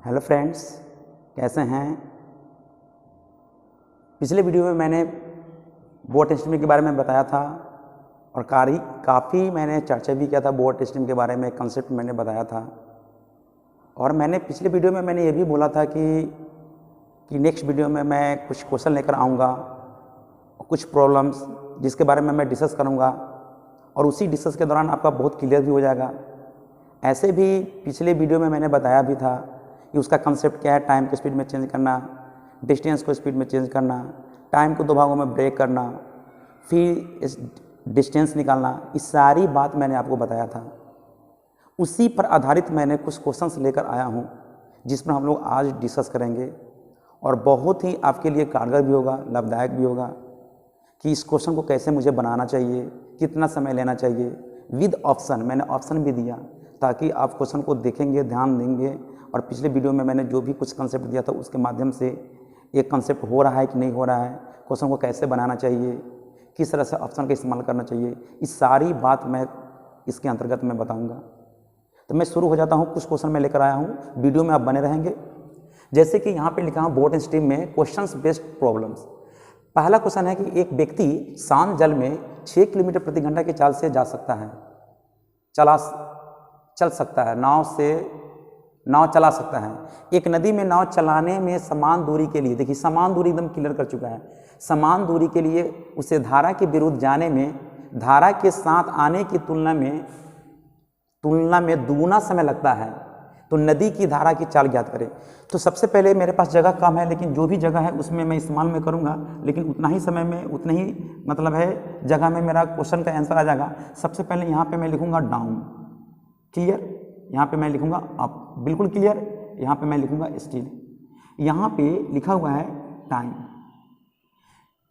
Hello friends, कैसे हैं। पिछले वीडियो में मैंने बोर्ड टेस्टिंग के बारे में बताया था और काफ़ी मैंने चर्चा भी किया था। बोर्ड टेस्टिंग के बारे में कंसेप्ट मैंने बताया था और मैंने पिछले वीडियो में मैंने ये भी बोला था कि नेक्स्ट वीडियो में मैं कुछ क्वेश्चन लेकर आऊँगा, कुछ प्रॉब्लम्स जिसके बारे में मैं डिस्कस करूँगा और उसी डिस्कस के दौरान आपका बहुत क्लियर भी हो जाएगा। ऐसे भी पिछले वीडियो में मैंने बताया भी था कि उसका कंसेप्ट क्या है। टाइम को स्पीड में चेंज करना, डिस्टेंस को स्पीड में चेंज करना, टाइम को 2 भागों में ब्रेक करना, फिर इस डिस्टेंस निकालना, इस सारी बात मैंने आपको बताया था। उसी पर आधारित मैंने कुछ क्वेश्चंस लेकर आया हूँ जिस पर हम लोग आज डिस्कस करेंगे और बहुत ही आपके लिए कारगर भी होगा, लाभदायक भी होगा कि इस क्वेश्चन को कैसे मुझे बनाना चाहिए, कितना समय लेना चाहिए। विद ऑप्शन मैंने ऑप्शन भी दिया ताकि आप क्वेश्चन को देखेंगे, ध्यान देंगे और पिछले वीडियो में मैंने जो भी कुछ कंसेप्ट दिया था उसके माध्यम से एक कंसेप्ट हो रहा है कि नहीं हो रहा है, क्वेश्चन को कैसे बनाना चाहिए, किस तरह से ऑप्शन का इस्तेमाल करना चाहिए, इस सारी बात मैं इसके अंतर्गत मैं बताऊंगा। तो मैं शुरू हो जाता हूं। कुछ क्वेश्चन मैं लेकर आया हूं, वीडियो में आप बने रहेंगे। जैसे कि यहाँ पे लिखा है बोर्ड स्ट्रीम में क्वेश्चंस बेस्ड प्रॉब्लम्स। पहला क्वेश्चन है कि एक व्यक्ति शांत जल में 6 किलोमीटर प्रति घंटा की चाल से जा सकता है, चल सकता है, नाव चला सकता है। एक नदी में नाव चलाने में समान दूरी के लिए, देखिए समान दूरी एकदम क्लियर कर चुका है, समान दूरी के लिए उसे धारा के विरुद्ध जाने में धारा के साथ आने की तुलना में दुगुना समय लगता है, तो नदी की धारा की चाल ज्ञात करें। तो सबसे पहले मेरे पास जगह कम है, लेकिन जो भी जगह है उसमें मैं इस्तेमाल में करूँगा, लेकिन उतना ही समय में उतना ही मतलब है जगह में मेरा क्वेश्चन का आंसर आ जाएगा। सबसे पहले यहाँ पे मैं लिखूँगा डाउन, क्लियर। यहाँ पे मैं लिखूँगा अप, बिल्कुल क्लियर। यहाँ पे मैं लिखूँगा स्टील। यहाँ पे लिखा हुआ है टाइम।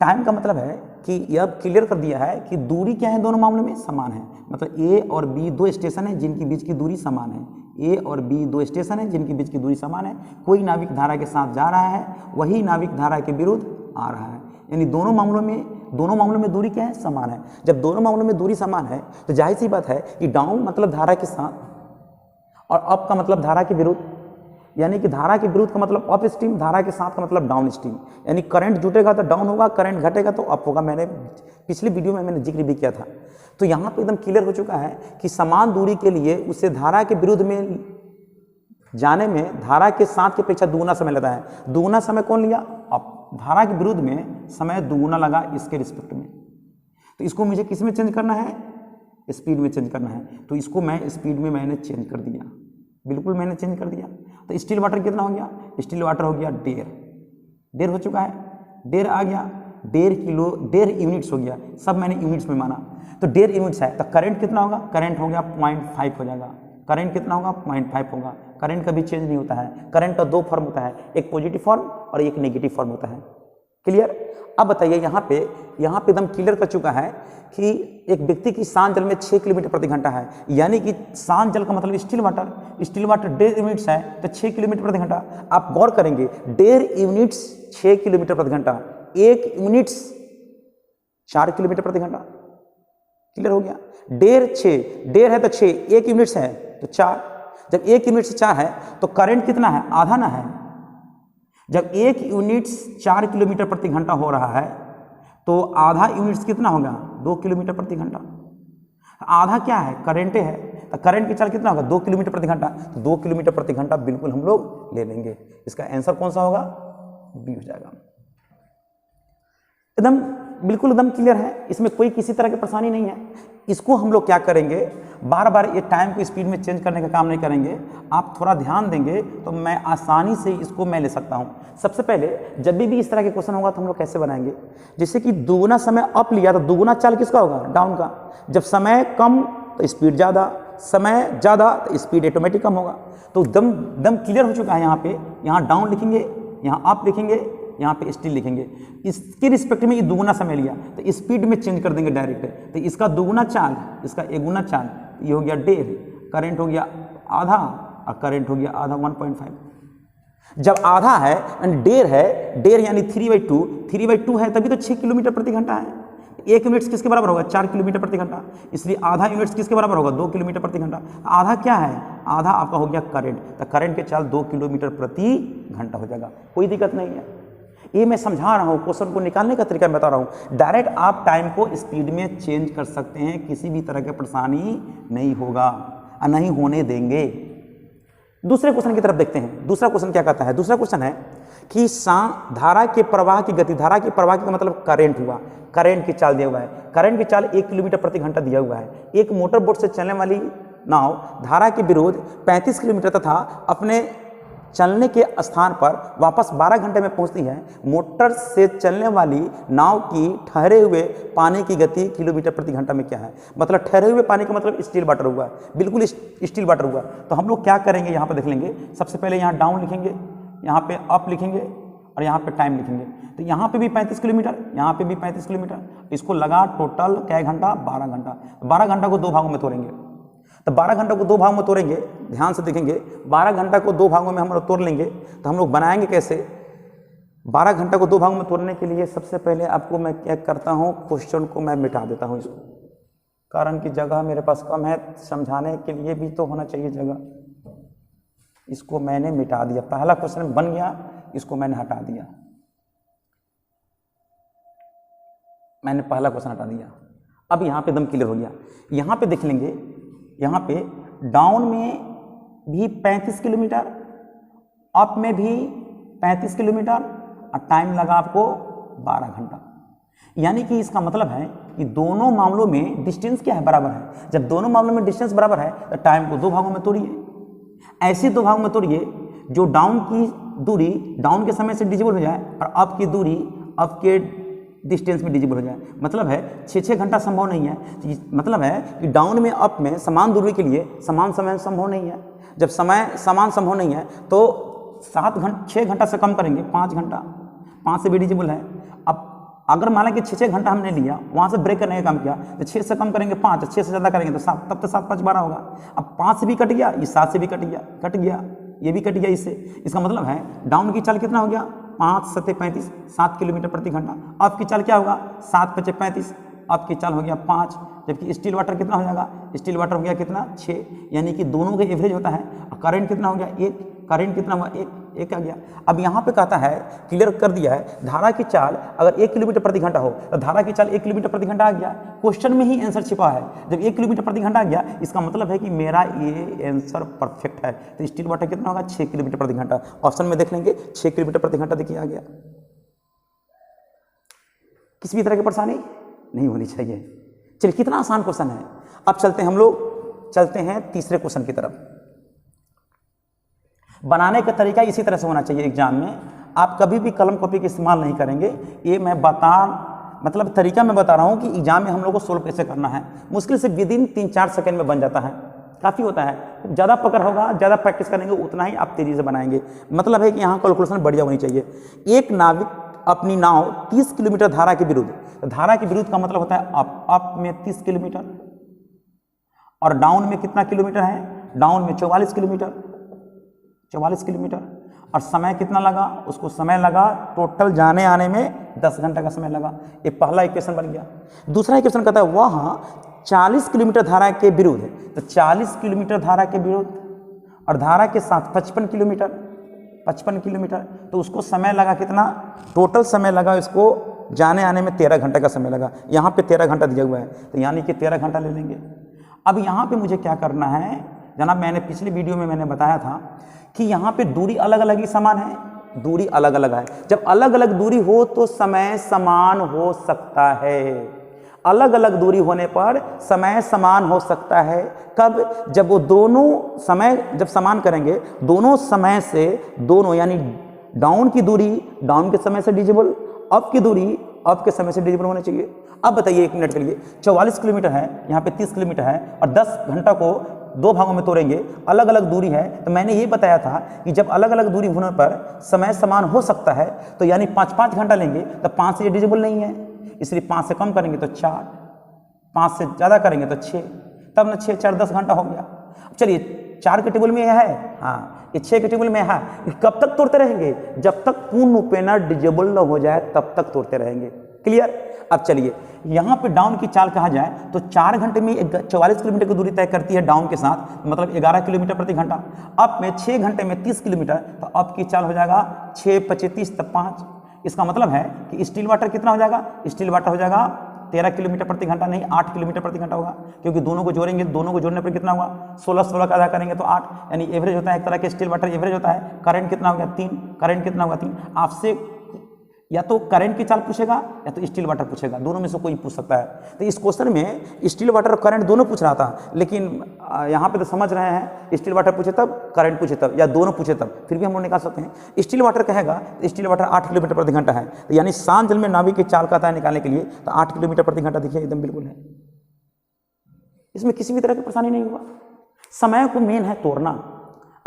टाइम का मतलब है कि यह क्लियर कर दिया है कि दूरी क्या है, दोनों मामलों में समान है। मतलब ए और बी 2 स्टेशन है जिनके बीच की दूरी समान है। ए और बी 2 स्टेशन है जिनके बीच की दूरी समान है। कोई नाविक धारा के साथ जा रहा है, वही नाविक धारा के विरुद्ध आ रहा है। यानी दोनों मामलों में दूरी क्या है, समान है। जब दोनों मामलों में दूरी समान है तो जाहिर सी बात है कि डाउन मतलब धारा के साथ और अप का मतलब धारा के विरुद्ध, यानी कि धारा के विरुद्ध का मतलब अप स्ट्रीम, धारा के साथ का मतलब डाउन स्ट्रीम। यानी करंट जुटेगा तो डाउन होगा, करंट घटेगा तो अप होगा। मैंने पिछली वीडियो में मैंने जिक्र भी किया था। तो यहाँ पे एकदम क्लियर हो चुका है कि समान दूरी के लिए उसे धारा के विरुद्ध में जाने में धारा के साथ की अपेक्षा दुगुना समय लगता है। दुगुना समय कौन लिया, अप। धारा के विरुद्ध में समय दुगुना लगा इसके रिस्पेक्ट में। तो इसको मुझे किस में चेंज करना है, स्पीड में चेंज करना है। तो इसको मैं स्पीड में मैंने चेंज कर दिया, बिल्कुल मैंने चेंज कर दिया। तो स्टील वाटर कितना हो गया, स्टील वाटर हो गया 1.5 हो चुका है, 1.5 आ गया, 1.5 यूनिट्स हो गया। सब मैंने यूनिट्स में माना, तो 1.5 यूनिट्स है। तो करंट कितना होगा, करंट हो गया 0.5 हो जाएगा। करंट कितना होगा, 0.5 होगा। करंट कभी चेंज नहीं होता है। करंट का 2 फॉर्म होता है, एक पॉजिटिव फॉर्म और एक नेगेटिव फॉर्म होता है, क्लियर। अब बताइए, यहाँ पे एकदम क्लियर कर चुका है कि एक व्यक्ति की शांत जल में 6 किलोमीटर प्रति घंटा है। यानी कि शांत जल का मतलब स्टील वाटर 1.5 यूनिट्स है, तो 6 किलोमीटर प्रति घंटा। आप गौर करेंगे 1.5 यूनिट्स 6 किलोमीटर प्रति घंटा, 1 यूनिट्स 4 किलोमीटर प्रति घंटा, क्लियर हो गया। 1.5 है तो 6, 1 यूनिट्स है तो 4। जब 1 यूनिट से 4 है तो करंट कितना है, आधा ना है। जब 1 यूनिट्स 4 किलोमीटर प्रति घंटा हो रहा है तो आधा यूनिट्स कितना होगा, 2 किलोमीटर प्रति घंटा। आधा क्या है, करंट है। तो करंट की चाल कितना होगा, 2 किलोमीटर प्रति घंटा। तो 2 किलोमीटर प्रति घंटा बिल्कुल हम लोग ले लेंगे। इसका आंसर कौन सा होगा, बी हो जाएगा। एकदम बिल्कुल एकदम क्लियर है, इसमें कोई किसी तरह की परेशानी नहीं है। इसको हम लोग क्या करेंगे, बार बार ये टाइम को स्पीड में चेंज करने का काम नहीं करेंगे। आप थोड़ा ध्यान देंगे तो मैं आसानी से इसको मैं ले सकता हूँ। सबसे पहले जब भी इस तरह के क्वेश्चन होगा तो हम लोग कैसे बनाएंगे, जैसे कि दुगुना समय अप लिया तो दुगुना चाल किसका होगा, डाउन का। जब समय कम तो स्पीड ज़्यादा, समय ज़्यादा तो स्पीड ऑटोमेटिक कम होगा। तो दम क्लियर हो चुका है। यहाँ पे यहाँ डाउन लिखेंगे, यहाँ अप लिखेंगे, यहाँ पे स्टील लिखेंगे। इसके रिस्पेक्ट में ये दुगुना समय लिया तो स्पीड में चेंज कर देंगे डायरेक्ट। तो इसका दुगुना चाल, इसका एगुना चाल, ये हो गया 1.5, करंट हो गया आधा और करंट हो गया आधा 1.5। जब आधा है 1.5 है, 1.5 यानी 3/2 है तभी तो 6 किलोमीटर प्रति घंटा है। 1 यूनिट्स किसके बराबर होगा? 4 किलोमीटर प्रति घंटा। इसलिए आधा यूनिट्स किसके बराबर होगा? 2 किलोमीटर प्रति घंटा। आधा क्या है? आधा आपका हो गया करंट। तो करंट की चाल 2 किलोमीटर प्रति घंटा हो जाएगा, कोई दिक्कत नहीं है। ये मैं समझा रहा हूँ, क्वेश्चन को निकालने का तरीका मैं बता रहा हूँ। डायरेक्ट आप टाइम को स्पीड में चेंज कर सकते हैं, किसी भी तरह की परेशानी नहीं होगा और नहीं होने देंगे। दूसरे क्वेश्चन की तरफ देखते हैं। दूसरा क्वेश्चन क्या कहता है? दूसरा क्वेश्चन है कि धारा के प्रवाह की गति, धारा के प्रवाह का मतलब करंट हुआ, करंट की चाल दिया हुआ है। करंट की चाल 1 किलोमीटर प्रति घंटा दिया हुआ है। एक मोटर बोट से चलने वाली नाव धारा के विरुद्ध 35 किलोमीटर तथा अपने चलने के स्थान पर वापस 12 घंटे में पहुंचती है। मोटर से चलने वाली नाव की ठहरे हुए पानी की गति किलोमीटर प्रति घंटा में क्या है? मतलब ठहरे हुए पानी का मतलब स्टिल वाटर हुआ, बिल्कुल स्टिल वाटर हुआ। तो हम लोग क्या करेंगे, यहाँ पर देख लेंगे। सबसे पहले यहाँ डाउन लिखेंगे, यहाँ पे अप लिखेंगे और यहाँ पे टाइम लिखेंगे। तो यहाँ पे भी 35 किलोमीटर, यहाँ पे भी 35 किलोमीटर। इसको लगा टोटल क्या घंटा? 12 घंटा। 12 घंटा को 2 भागों में तोड़ेंगे। तो 12 घंटा को 2 भागों में तोड़ेंगे, ध्यान से देखेंगे। 12 घंटा को 2 भागों में हम लोग तोड़ लेंगे। तो हम लोग बनाएंगे कैसे? 12 घंटा को 2 भागों में तोड़ने के लिए सबसे पहले आपको मैं क्या करता हूँ, क्वेश्चन को मैं मिटा देता हूँ। इसको कारण की जगह मेरे पास कम है, समझाने के लिए भी तो होना चाहिए जगह। इसको मैंने मिटा दिया। पहला क्वेश्चन बन गया, इसको मैंने हटा दिया। मैंने पहला क्वेश्चन हटा दिया। अब यहाँ पे एकदम क्लियर हो गया। यहाँ पे देख लेंगे, यहाँ पे डाउन में भी 35 किलोमीटर, अप में भी 35 किलोमीटर और टाइम लगा आपको 12 घंटा। यानी कि इसका मतलब है कि दोनों मामलों में डिस्टेंस क्या है? बराबर है। जब दोनों मामलों में डिस्टेंस बराबर है तो टाइम को 2 भागों में तोड़िए। ऐसे 2 भागों में तोड़िए जो डाउन की दूरी डाउन के समय से डिविजिबल हो जाए और अप की दूरी अप के डिस्टेंस में डिविजिबल हो जाए। मतलब है 6-6 घंटा संभव नहीं है। मतलब है कि डाउन में अप में समान दूरी के लिए समान समय संभव नहीं है। जब समय समान संभव नहीं है तो 6 घंटा से कम करेंगे, 5 घंटा, 5 से भी डिविजिबल है। अब अगर माना कि 6-6 घंटा हमने लिया, वहाँ से ब्रेक करने का काम किया, तो 6 से कम करेंगे 5, 6 से ज़्यादा करेंगे तो 7, तब तो 7 5 12 होगा। अब 5 से भी कट गया, ये 7 से भी कट गया, ये भी कट गया इससे। इसका मतलब है डाउन की चाल कितना हो गया? 5 7 35, 7 किलोमीटर प्रति घंटा। अप की चाल क्या होगा? 7 5 35, अप की चाल हो गया 5। जबकि स्टील वाटर कितना हो जाएगा? स्टील वाटर हो गया कितना? 6। यानी कि दोनों का एवरेज होता है। और करंट कितना हो गया? 1। करंट कितना हुआ? 1 आ गया। अब यहाँ पे कहता है, क्लियर कर दिया है, धारा की चाल अगर 1 किलोमीटर प्रति घंटा हो तो धारा की चाल 1 किलोमीटर प्रति घंटा आ गया। क्वेश्चन में ही आंसर छिपा है। जब 1 किलोमीटर प्रति घंटा आ गया, इसका मतलब है कि मेरा ये आंसर परफेक्ट है। तो स्टील वाटर कितना होगा? 6 किलोमीटर प्रति घंटा। ऑप्शन में देख लेंगे, 6 किलोमीटर प्रति घंटा देखिए आ गया। किसी भी तरह की परेशानी नहीं होनी चाहिए। चलिए, कितना आसान क्वेश्चन है। अब चलते हैं, हम लोग चलते हैं तीसरे क्वेश्चन की तरफ। बनाने का तरीका इसी तरह से होना चाहिए। एग्जाम में आप कभी भी कलम कॉपी का इस्तेमाल नहीं करेंगे। ये मैं मतलब तरीका मैं बता रहा हूँ कि एग्जाम में हम लोग को सोल्व कैसे करना है। मुश्किल से विदिन 3-4 सेकंड में बन जाता है, काफ़ी होता है। ज़्यादा पकड़ होगा, ज़्यादा प्रैक्टिस करेंगे, उतना ही आप तेज़ी से बनाएंगे। मतलब है कि यहाँ कैलकुलेशन बढ़िया होनी चाहिए। एक नाविक अपनी नाव 30 किलोमीटर धारा के विरुद्ध, तो धारा के विरुद्ध का मतलब होता है अप में 30 किलोमीटर और डाउन में कितना किलोमीटर है? डाउन में 44 किलोमीटर, 44 किलोमीटर। और समय कितना लगा? उसको समय लगा टोटल जाने आने में 10 घंटा का समय लगा। ये पहला इक्वेशन बन गया। दूसरा इक्वेशन कहता है वहाँ 40 किलोमीटर धारा के विरुद्ध है, तो 40 किलोमीटर धारा के विरुद्ध और धारा के साथ 55 किलोमीटर, तो उसको समय लगा कितना? टोटल समय लगा इसको जाने आने में 13 घंटे का समय लगा। यहाँ पे 13 घंटा दिया हुआ है, तो यानी कि 13 घंटा ले लेंगे। अब यहाँ पे मुझे क्या करना है जनाब, मैंने पिछले वीडियो में मैंने बताया था कि यहाँ पे दूरी अलग अलग ही समान है, दूरी अलग अलग है। जब अलग अलग दूरी हो तो समय समान हो सकता है। अलग अलग दूरी होने पर समय समान हो सकता है। कब? जब वो दोनों समय जब समान करेंगे, दोनों समय से दोनों, यानी डाउन की दूरी डाउन के समय से डिविजिबल, अप की दूरी अप के समय से डिविजिबल होनी चाहिए। अब बताइए 1 मिनट के लिए, 44 किलोमीटर है, यहाँ पे 30 किलोमीटर है और 10 घंटा को 2 भागों में तोड़ेंगे, अलग अलग दूरी है। तो मैंने ये बताया था कि जब अलग अलग दूरी होने पर समय समान हो सकता है, तो यानी 5-5 घंटा लेंगे, तो 5 से डिविजिबल नहीं है, इसलिए 5 से कम करेंगे तो 4, 5 से ज़्यादा करेंगे तो 6, तब ना 6 4 10 घंटा हो गया। चलिए 4 के टेबल में यह है, हाँ, ये 6 के टेबल में है। कब तक तोड़ते रहेंगे? जब तक पूर्ण रूपेण डिविजिबल न हो जाए तब तक तोड़ते रहेंगे। क्लियर। अब चलिए यहाँ पे डाउन की चाल कहा जाए तो 4 घंटे में 44 किलोमीटर की दूरी तय करती है डाउन के साथ, मतलब 11 किलोमीटर प्रति घंटा। अप में 6 घंटे में 30 किलोमीटर, तो अप की चाल हो जाएगा 6 × 30 तब 5। इसका मतलब है कि स्टील वाटर कितना हो जाएगा, स्टील वाटर हो जाएगा 13 किलोमीटर प्रति घंटा, नहीं 8 किलोमीटर प्रति घंटा होगा, क्योंकि दोनों को जोड़ेंगे, दोनों को जोड़ने पर कितना होगा 16 का आधा करेंगे तो 8, यानी एवरेज होता है एक तरह के स्टील वाटर एवरेज होता है। करंट कितना हो गया 3, करंट कितना होगा 3। आपसे या तो करंट की चाल पूछेगा या तो स्टील वाटर पूछेगा, दोनों में से कोई पूछ सकता है। तो इस क्वेश्चन में स्टील वाटर और करंट दोनों पूछ रहा था, लेकिन यहाँ पे तो समझ रहे हैं स्टील वाटर पूछे तब, करंट पूछे तब, या दोनों पूछे तब, फिर भी हम लोग निकाल सकते हैं। स्टील वाटर कहेगा तो स्टील वाटर 8 किलोमीटर प्रति घंटा है, तो यानी शांत जल में नाविक की चाल का है निकालने के लिए तो 8 किलोमीटर प्रति घंटा देखिए एकदम बिल्कुल है, इसमें किसी भी तरह की परेशानी नहीं हुआ। समय को मेन है तोड़ना।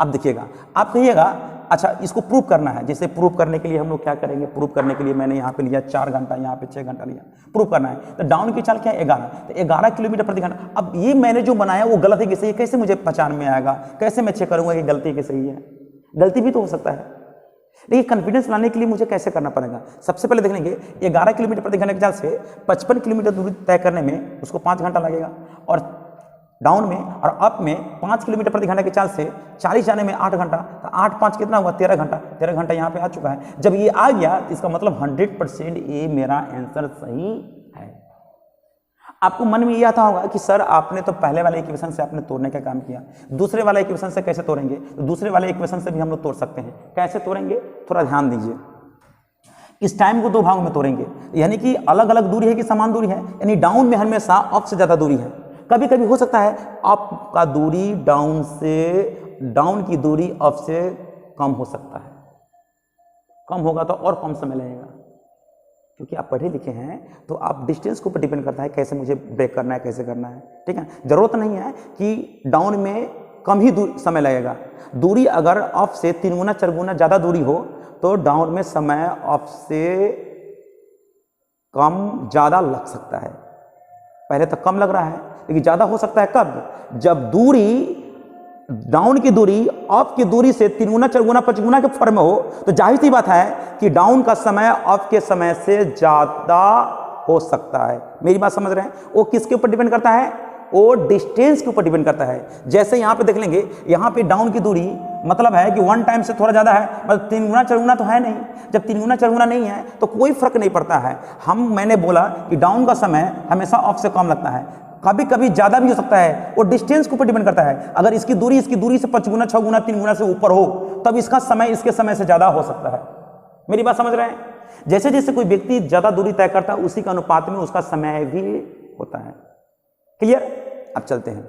अब देखिएगा, आप कहिएगा अच्छा इसको प्रूव करना है, जैसे प्रूव करने के लिए हम लोग क्या करेंगे, प्रूव करने के लिए मैंने यहाँ पे लिया 4 घंटा, यहाँ पे 6 घंटा लिया, प्रूव करना है। तो डाउन की चाल क्या है 11, तो 11 किलोमीटर प्रति घंटा। अब ये मैंने जो बनाया वो गलत है कि सही है, कैसे मुझे पहचान में आएगा, कैसे मैं चेक करूंगा कि गलती कि सही है, गलती भी तो हो सकता है। लेकिन कॉन्फिडेंस लाने के लिए मुझे कैसे करना पड़ेगा, सबसे पहले देख लेंगे 11 किलोमीटर प्रति घंटे की चाल से 55 किलोमीटर दूरी तय करने में उसको 5 घंटा लगेगा, और डाउन में और अप में 5 किलोमीटर प्रति घंटा की चाल से 40 जाने में 8 घंटा, तो 8 5 कितना हुआ 13 घंटा, 13 घंटा यहाँ पे आ चुका है। जब ये आ गया तो इसका मतलब 100% ये मेरा आंसर सही है। आपको मन में ये आता होगा कि सर आपने तो पहले वाले इक्वेशन से आपने तोड़ने का काम किया, दूसरे वाले इक्वेशन से कैसे तोड़ेंगे, तो दूसरे वाले इक्वेशन से भी हम लोग तोड़ सकते हैं। कैसे तोड़ेंगे, थोड़ा ध्यान दीजिए। इस टाइम को 2 भागों में तोड़ेंगे, यानी कि अलग अलग दूरी है कि समान दूरी है, यानी डाउन में हमेशा अप से ज़्यादा दूरी है। कभी कभी हो सकता है अप का दूरी डाउन से, डाउन की दूरी अप से कम हो सकता है, कम होगा तो और कम समय लगेगा, क्योंकि आप पढ़े लिखे हैं तो आप डिस्टेंस के ऊपर डिपेंड करता है कैसे मुझे ब्रेक करना है, कैसे करना है, ठीक है। जरूरत नहीं है कि डाउन में कम ही समय लगेगा, दूरी अगर अप से 3 गुना 4 गुना ज़्यादा दूरी हो तो डाउन में समय अप से कम ज़्यादा लग सकता है। पहले तक कम लग रहा है लेकिन ज़्यादा हो सकता है कब, जब दूरी डाउन की दूरी अप की दूरी से 3 गुना 4 गुना 5 गुना के फॉर्म में हो, तो जाहिर सी बात है कि डाउन का समय अप के समय से ज़्यादा हो सकता है। मेरी बात समझ रहे हैं, वो किसके ऊपर डिपेंड करता है, वो डिस्टेंस के ऊपर डिपेंड करता है। जैसे यहाँ पे देख लेंगे, यहाँ पे डाउन की दूरी मतलब है कि 1 टाइम से थोड़ा ज़्यादा है, मतलब 3 गुना 4 गुना तो है नहीं। जब 3 गुना 4 गुना नहीं है तो कोई फर्क नहीं पड़ता है। मैंने बोला कि डाउन का समय हमेशा अप से कम लगता है, कभी कभी ज़्यादा भी हो सकता है, वो डिस्टेंस के ऊपर डिपेंड करता है। अगर इसकी दूरी से 5 गुना 6 गुना 3 गुना से ऊपर हो तब इसका समय इसके समय से ज़्यादा हो सकता है। मेरी बात समझ रहे हैं। जैसे जैसे कोई व्यक्ति ज़्यादा दूरी तय करता है उसी के अनुपात में उसका समय भी होता है। क्लियर। अब चलते हैं,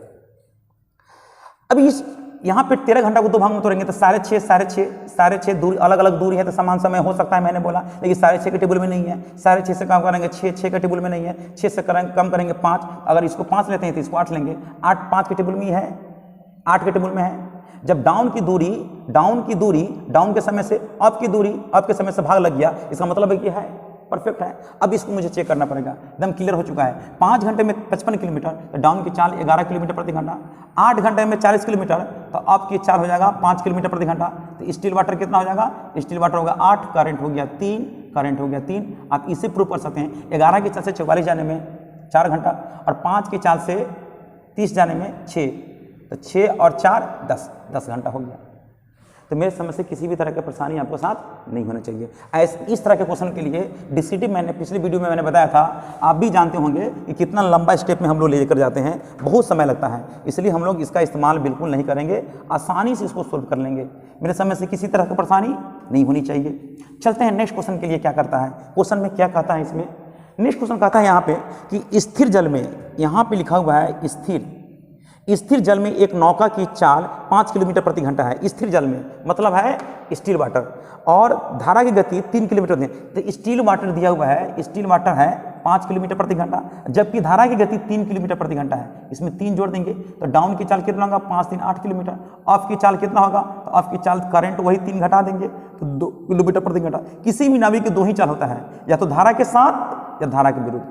अभी इस यहाँ पे 13 घंटा को 2 भाग में तोड़ेंगे तो 6.5 दूरी, अलग अलग दूरी है तो समान समय हो सकता है, मैंने बोला, लेकिन 6.5 के टेबल में नहीं है। 6.5 से कम करेंगे 6 के टेबल में नहीं है, 6 से कम करेंगे 5, अगर इसको 5 लेते हैं तो इसको 8 लेंगे, 8 5 के टेबल में ही है, 8 के टेबल में है। जब डाउन की दूरी डाउन के समय से अप की दूरी अप के समय से भाग लग गया, इसका मतलब है कि है परफेक्ट है। अब इसको मुझे चेक करना पड़ेगा, एकदम क्लियर हो चुका है। 5 घंटे में 55 किलोमीटर तो डाउन की चाल 11 किलोमीटर प्रति घंटा, 8 घंटे में 40 किलोमीटर तो अप की चाल हो जाएगा 5 किलोमीटर प्रति घंटा। तो स्टील वाटर कितना हो जाएगा, स्टील वाटर होगा 8, करंट हो गया 3, आप इसे प्रूव कर सकते हैं। 11 की चाल से 44 जाने में 4 घंटा और 5 की चाल से 30 जाने में 6, तो 6 और 4 10 घंटा हो गया। तो मेरे समझ से किसी भी तरह की परेशानी आपको साथ नहीं होना चाहिए। इस तरह के क्वेश्चन के लिए डीसीटी मैंने पिछली वीडियो में मैंने बताया था, आप भी जानते होंगे कि कितना लंबा स्टेप में हम लोग लेकर जाते हैं, बहुत समय लगता है, इसलिए हम लोग इसका इस्तेमाल बिल्कुल नहीं करेंगे, आसानी से इसको सोल्व कर लेंगे। मेरे समझ से किसी तरह की परेशानी नहीं होनी चाहिए। चलते हैं नेक्स्ट क्वेश्चन के लिए क्या करता है। क्वेश्चन में क्या कहता है, इसमें नेक्स्ट क्वेश्चन कहता है यहाँ पे कि स्थिर जल में, यहाँ पे लिखा हुआ है स्थिर जल में एक नौका की चाल 5 किलोमीटर प्रति घंटा है। स्थिर जल में मतलब है स्टील वाटर, और धारा की गति 3 किलोमीटर दी, तो स्टील वाटर दिया हुआ है, स्टील वाटर है 5 किलोमीटर प्रति घंटा, जबकि धारा की गति 3 किलोमीटर प्रति घंटा है। इसमें 3 जोड़ देंगे तो डाउन की चाल कितना होगा, 5 3 8 किलोमीटर। अप की चाल कितना होगा, तो अप की चाल करंट वही 3 घटा देंगे तो 2 किलोमीटर प्रति घंटा। किसी भी नाविक की 2 ही चाल होता है, या तो धारा के साथ या धारा के विरुद्ध।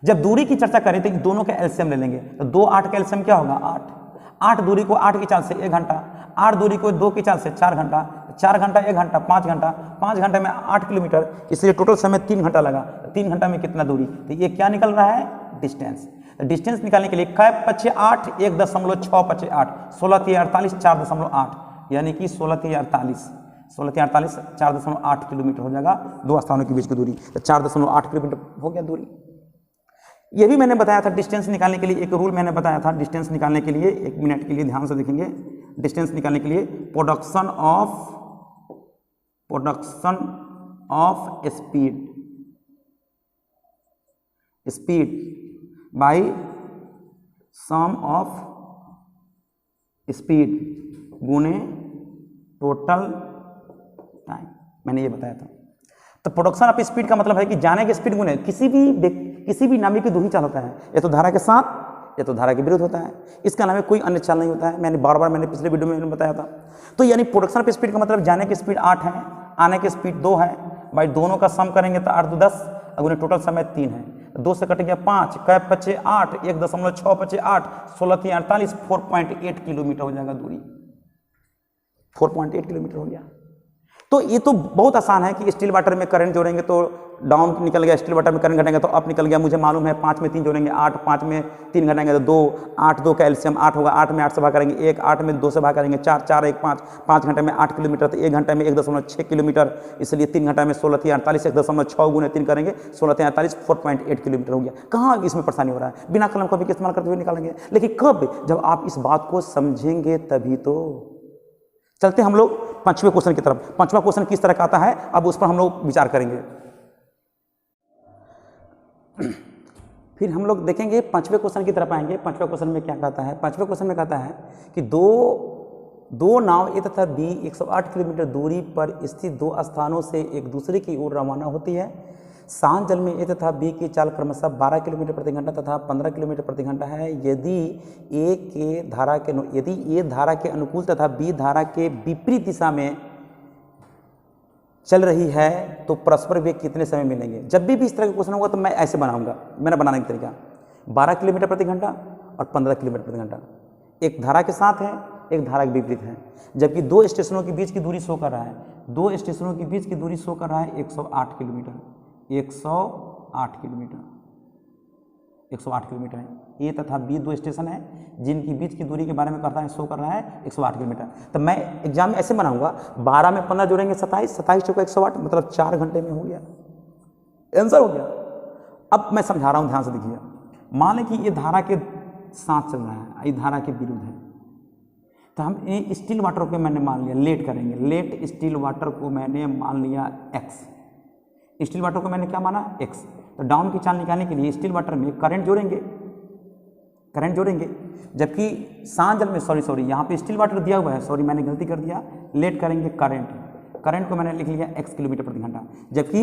जब दूरी की चर्चा करें तो दोनों का एलसीएम ले लेंगे, तो 2 8 का एलसीएम क्या होगा 8 दूरी को 8 की चाल से 1 घंटा, 8 दूरी को 2 की चाल से 4 घंटा, 4 घंटा 1 घंटा 5 घंटा, 5 घंटे में 8 किलोमीटर, इसलिए टोटल समय 3 घंटा लगा। 3 घंटा में कितना दूरी, तो ये क्या निकल रहा है, डिस्टेंस। डिस्टेंस निकालने के लिए कै 5 8 1.6 5 8 16 3 48 4.8, यानी कि 16 3 48 4.8 किलोमीटर हो जाएगा दो स्थानों के बीच की दूरी। तो 4.8 किलोमीटर हो गया दूरी। ये भी मैंने बताया था डिस्टेंस निकालने के लिए एक रूल मैंने बताया था। डिस्टेंस निकालने के लिए 1 मिनट के लिए ध्यान से देखेंगे। डिस्टेंस निकालने के लिए production of speed by sum of speed गुने टोटल टाइम, मैंने ये बताया था। तो प्रोडक्शन ऑफ स्पीड का मतलब है कि जाने के स्पीड गुने किसी भी नामी की दो ही चाल होता है, या तो धारा के साथ या तो धारा के विरुद्ध होता है। इसके अलावा कोई अन्य चाल नहीं होता है। मैंने बार पिछले वीडियो में बताया था। तो यानी प्रोडक्शन ऑफ स्पीड का मतलब जाने की स्पीड 8 है, आने की स्पीड 2 है, भाई दोनों का सम करेंगे तो 8 2 10, अगर टोटल समय 3 है, 2 से कट गया 5, कै 5 8 1.6 5 8 16 3 48 4.8 किलोमीटर हो जाएगा दूरी। 4.8 किलोमीटर हो गया। तो ये तो बहुत आसान है कि स्टील वाटर में करंट जोड़ेंगे तो डाउन निकल गया, स्टील वाटर में करंट घटेंगे तो अप निकल गया। मुझे मालूम है 5 में 3 जोड़ेंगे 8, 5 में 3 घटेंगे तो 2, 8 2 का एलसीएम 8 होगा। 8 में 8 से भाग करेंगे 1, 8 में 2 से भाग करेंगे 4, 4 1 5, 5 घंटे में 8 किलोमीटर, तो 1 घंटे में 1.6 किलोमीटर, इसलिए 3 घंटे में 16 3 48 1.6 गुने 3 करेंगे 16 3 48 4.8 किलोमीटर हो गया। कहाँ इसमें परेशानी हो रहा है, बिना कलम कॉपी के इस्तेमाल करते हुए निकालेंगे। लेकिन कब, जब आप इस बात को समझेंगे तभी तो। चलते हम लोग 5वें क्वेश्चन की तरफ। 5वां क्वेश्चन किस तरह का आता है, अब उस पर हम लोग विचार करेंगे। फिर हम लोग देखेंगे 5वें क्वेश्चन की तरफ आएंगे। 5वें क्वेश्चन में क्या कहता है, 5वें क्वेश्चन में कहता है कि दो नाव ए तथा बी 108 किलोमीटर दूरी पर स्थित 2 स्थानों से एक दूसरे की ओर रवाना होती है। शांत जल में ए तथा बी की चाल क्रमशः 12 किलोमीटर प्रति घंटा तथा 15 किलोमीटर प्रति घंटा है। यदि ए धारा के अनुकूल तथा बी धारा के विपरीत दिशा में चल रही है तो परस्पर वेग कितने समय मिलेंगे। जब भी इस तरह का क्वेश्चन होगा तो मैं ऐसे बनाऊंगा, मेरा बनाने का तरीका 12 किलोमीटर प्रति घंटा और 15 किलोमीटर प्रति घंटा, एक धारा के साथ है एक धारा के विपरीत है, जबकि 2 स्टेशनों के बीच की दूरी शो कर रहा है। 2 स्टेशनों के बीच की दूरी शो कर रहा है 108 किलोमीटर, 108 किलोमीटर, 108 किलोमीटर है। ए तथा बी 2 स्टेशन है जिनकी बीच की दूरी के बारे में करता है, शो कर रहा है 108 किलोमीटर। तो मैं एग्जाम में ऐसे बनाऊंगा, 12 में 15 जोड़ेंगे 27, 27 चौका 108, मतलब 4 घंटे में हो गया, आंसर हो गया। अब मैं समझा रहा हूँ, ध्यान से देखिए। मान लें कि ये धारा के साथ चल रहा है, ये धारा के विरुद्ध है, तो हम ये स्टील वाटर को मैंने मान लिया, लेट करेंगे, लेट स्टील वाटर को मैंने मान लिया x, स्टील वाटर को मैंने क्या माना x। तो डाउन की चाल निकालने के लिए स्टील वाटर में करंट जोड़ेंगे, जबकि शांत जल में सॉरी यहाँ पे स्टील वाटर दिया हुआ है, सॉरी मैंने गलती कर दिया, लेट करेंगे करंट को मैंने लिख लिया x किलोमीटर प्रति घंटा, जबकि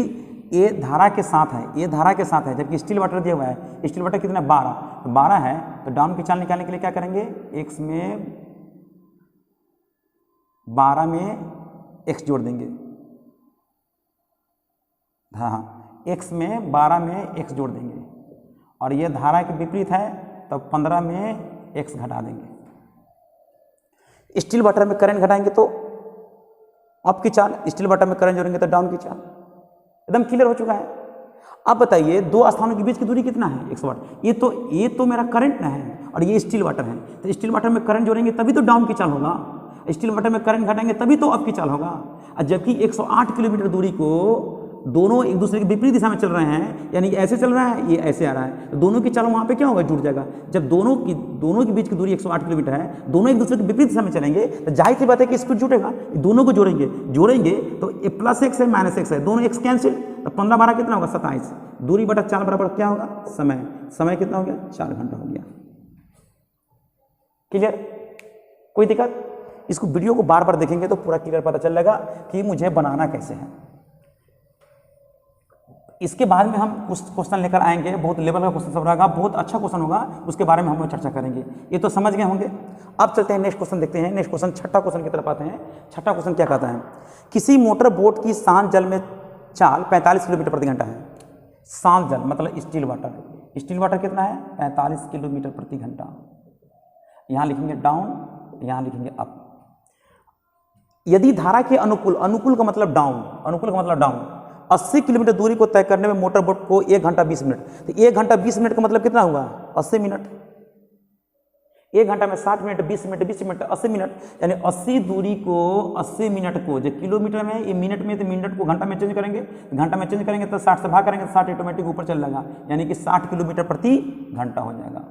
ये धारा के साथ है, जबकि स्टील वाटर दिया हुआ है। स्टील वाटर कितना 12, तो 12 है, तो डाउन की चाल निकालने के लिए क्या करेंगे, x में 12 में x जोड़ देंगे, हाँ x में 12 में x जोड़ देंगे, और ये धारा के विपरीत है तो 15 में x घटा देंगे। स्टील वाटर में करंट घटाएंगे तो अप की चाल, स्टील वाटर में करंट जोड़ेंगे तो डाउन की चाल। एकदम क्लियर हो चुका है। अब बताइए 2 स्थानों के बीच की दूरी कितना है, 108। ये तो मेरा करंट है और ये स्टील वाटर है, तो स्टील वाटर में करंट जोड़ेंगे तभी तो डाउन की चाल होगा, स्टील वाटर में करंट घटाएंगे तभी तो अप की चाल होगा। और जबकि 108 किलोमीटर दूरी को दोनों एक दूसरे के विपरीत दिशा में चल रहे हैं, यानी ऐसे चल रहा है, ये ऐसे आ रहा है, तो दोनों की चाल वहाँ पे क्या होगा, जुड़ जाएगा। जब दोनों के बीच की दूरी 108 किलोमीटर है, दोनों एक दूसरे के विपरीत दिशा में चलेंगे, तो जाहिर सी बात है कि स्पीड जुटेगा। दोनों को जोड़ेंगे तो +x है -x है, दोनों x कैंसिल, तो 15 12 कितना होगा 27, दूरी बटा चाल बराबर क्या होगा, समय कितना हो गया, 4 घंटा हो गया। क्लियर, कोई दिक्कत। इसको वीडियो को बार बार देखेंगे तो पूरा क्लियर पता चल जाएगा कि मुझे बनाना कैसे है। इसके बाद में हम कुछ क्वेश्चन लेकर आएंगे, बहुत लेवल का क्वेश्चन सब रहेगा, बहुत अच्छा क्वेश्चन होगा, उसके बारे में हम लोग चर्चा करेंगे। ये तो समझ गए होंगे। अब चलते हैं नेक्स्ट क्वेश्चन देखते हैं। नेक्स्ट क्वेश्चन, छठा क्वेश्चन की तरफ आते हैं। छठा क्वेश्चन क्या कहता है, किसी मोटर बोट की शांत जल में चाल 45 किलोमीटर प्रति घंटा है। शांत जल मतलब स्टील वाटर कितना है, 45 किलोमीटर प्रति घंटा। यहाँ लिखेंगे डाउन, यहाँ लिखेंगे अप। यदि धारा के अनुकूल, अनुकूल का मतलब डाउन, अनुकूल का मतलब डाउन, 80 किलोमीटर दूरी को तय करने में मोटर बोट को 1 घंटा 20 मिनट, तो 1 घंटा 20 मिनट का मतलब कितना हुआ? 80 मिनट। 1 घंटा में 60 मिनट, 20 मिनट, 20 मिनट, 80 मिनट, यानी 80 दूरी को 80 मिनट को, जो किलोमीटर में, ये मिनट में, तो मिनट को घंटा में चेंज करेंगे, घंटा में चेंज करेंगे तो 60 से भाग करेंगे तो 60 ऑटोमेटिक ऊपर चल जाएगा, यानी कि 60 किलोमीटर प्रति घंटा हो जाएगा।